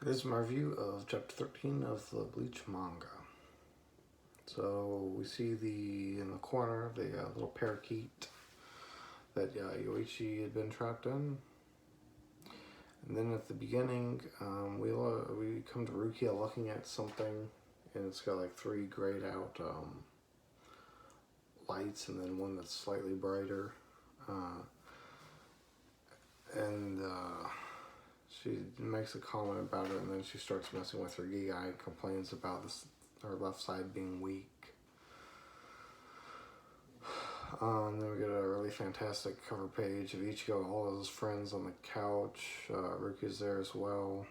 This is my review of chapter 13 of the Bleach Manga. So we see in the corner the little parakeet that Yoichi had been trapped in. And then at the beginning, we come to Rukia looking at something, and it's got like three grayed out lights, and then one that's slightly brighter. She makes a comment about it, and then she starts messing with her Gigai and complains about her left side being weak. And then we get a really fantastic cover page of Ichigo, all of his friends on the couch. Rukia's there as well.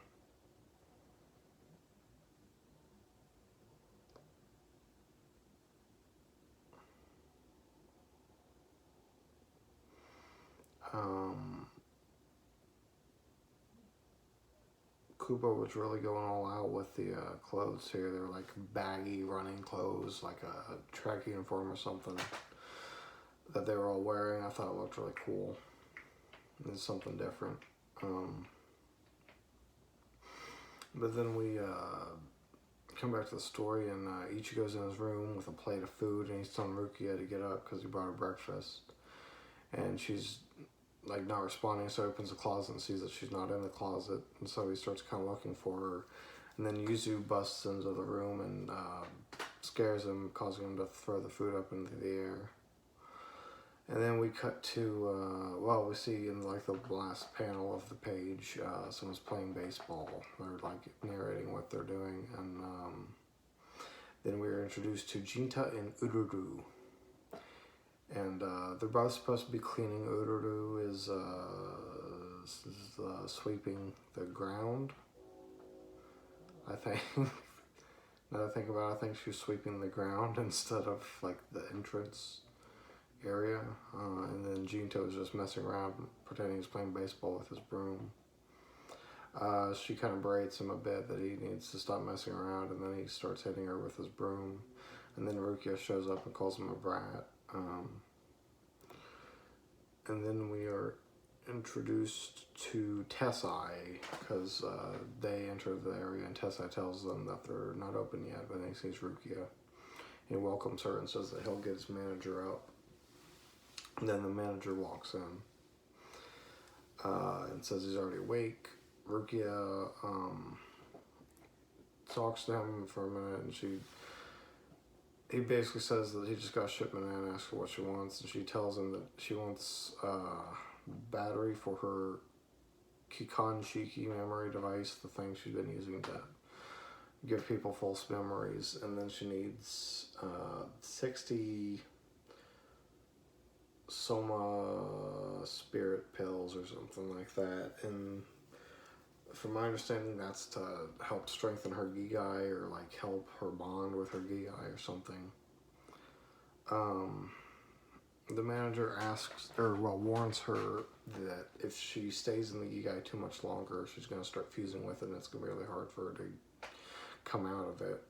Kubo was really going all out with the clothes here. They were like baggy running clothes, like a track uniform or something that they were all wearing. I thought it looked really cool. It's something different. But then we come back to the story, and Ichigo's in his room with a plate of food, and he's telling Rukia to get up because he brought her breakfast. And she's like not responding, so he opens the closet and sees that she's not in the closet, and so he starts kind of looking for her. And then Yuzu busts into the room and scares him, causing him to throw the food up into the air. And then we cut to, we see in like the last panel of the page, someone's playing baseball. They're like narrating what they're doing, and then we're introduced to Jinta and Ururu. And they're both supposed to be cleaning. Ururu is sweeping the ground, I think. Now that I think about it, I think she's sweeping the ground instead of like the entrance area. And then Jinto is just messing around, pretending he's playing baseball with his broom. She kind of berates him a bit that he needs to stop messing around, and then he starts hitting her with his broom. And then Rukia shows up and calls him a brat. And then we are introduced to Tessai, because they enter the area and Tessai tells them that they're not open yet, but then he sees Rukia. He welcomes her and says that he'll get his manager up. And then the manager walks in and says he's already awake. Rukia talks to him for a minute, and he basically says that he just got a shipment in and asks her what she wants, and she tells him that she wants battery for her Kikanshiki memory device, the thing she's been using to give people false memories, and then she needs 60 Soma spirit pills or something like that, and from my understanding, that's to help strengthen her Gigai, or like help her bond with her Gigai or something. The manager warns her that if she stays in the Gigai too much longer, she's going to start fusing with it, and it's going to be really hard for her to come out of it.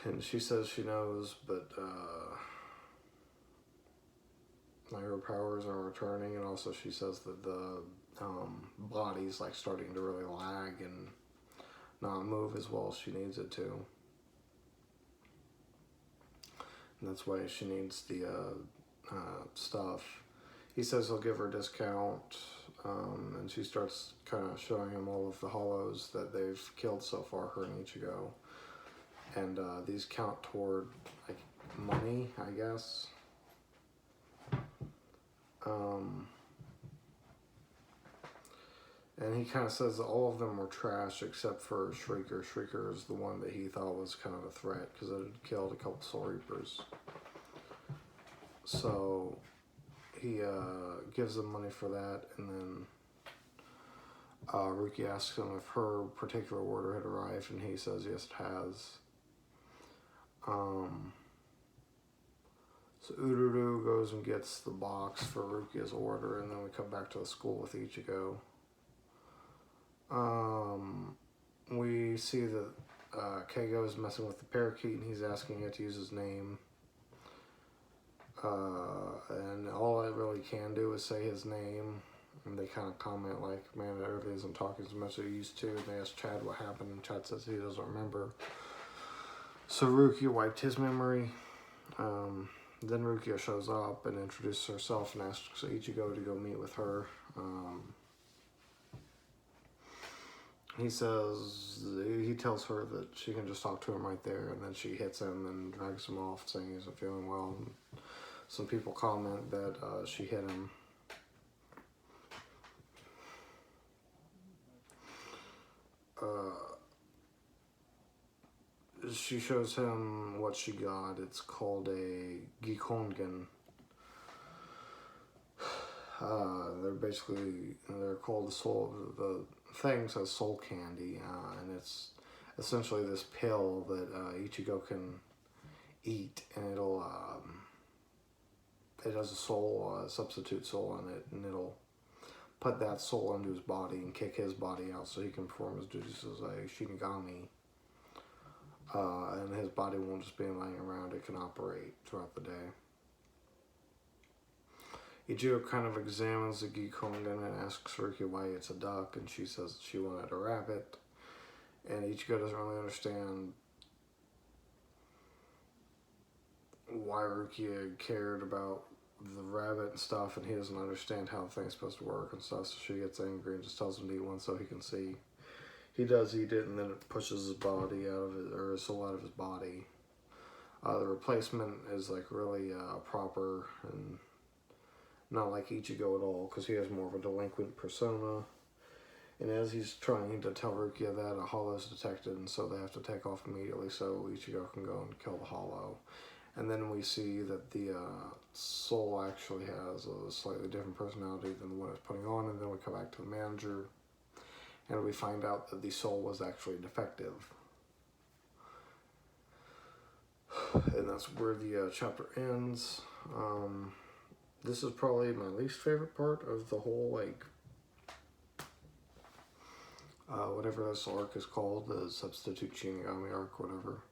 And she says she knows, but her powers are returning, and also she says that the body's like starting to really lag and not move as well as she needs it to. And that's why she needs the stuff. He says he'll give her a discount, and she starts kind of showing him all of the hollows that they've killed so far, her and Ichigo. And these count toward like money, I guess. And he kind of says that all of them were trash except for Shrieker. Shrieker is the one that he thought was kind of a threat because it had killed a couple Soul Reapers. So he gives them money for that, and then Ruki asks him if her particular order had arrived, and he says yes, it has. So Ururu goes and gets the box for Rukia's order, and then we come back to the school with Ichigo. We see that Keigo is messing with the parakeet, and he's asking it to use his name. And all I really can do is say his name. And they kind of comment like, man, it really isn't talking as much as it used to. And they ask Chad what happened, and Chad says he doesn't remember. So Rukia wiped his memory. Then Rukia shows up and introduces herself and asks Ichigo to go meet with her. He tells her that she can just talk to him right there, and then she hits him and drags him off, saying he isn't feeling well. And some people comment that she hit him. She shows him what she got. It's called a Gikongen. They're called the thing says soul candy, and it's essentially this pill that Ichigo can eat, and it has a soul, substitute soul in it, and it'll put that soul into his body and kick his body out so he can perform his duties as a Shinigami. And his body won't just be lying around, it can operate throughout the day. Ichigo kind of examines the Gikongen and asks Rukia why it's a duck, and she says she wanted a rabbit. And Ichigo doesn't really understand why Rukia cared about the rabbit and stuff, and he doesn't understand how the thing's supposed to work and stuff, so she gets angry and just tells him to eat one so he can see. He does eat it, and then it pushes his body out of it, or his soul out of his body. The replacement is like really proper and not like Ichigo at all, because he has more of a delinquent persona. And as he's trying to tell Rukia that, a hollow is detected, and so they have to take off immediately so Ichigo can go and kill the hollow. And then we see that the soul actually has a slightly different personality than the one it's putting on, and then we come back to the manager, and we find out that the soul was actually defective. And that's where the chapter ends. This is probably my least favorite part of the whole, like, whatever this arc is called, the Substitute Shinigami arc, whatever.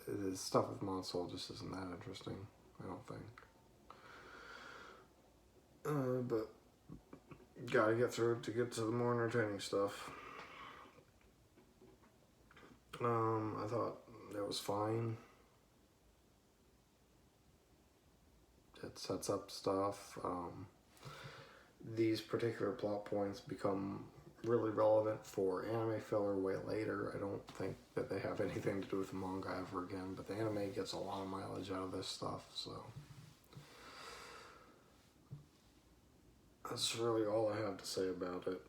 The stuff with Monsoul just isn't that interesting, I don't think. But gotta get through it to get to the more entertaining stuff. I thought it was fine. It sets up stuff. These particular plot points become really relevant for anime filler way later. I don't think that they have anything to do with the manga ever again, but the anime gets a lot of mileage out of this stuff, so that's really all I have to say about it.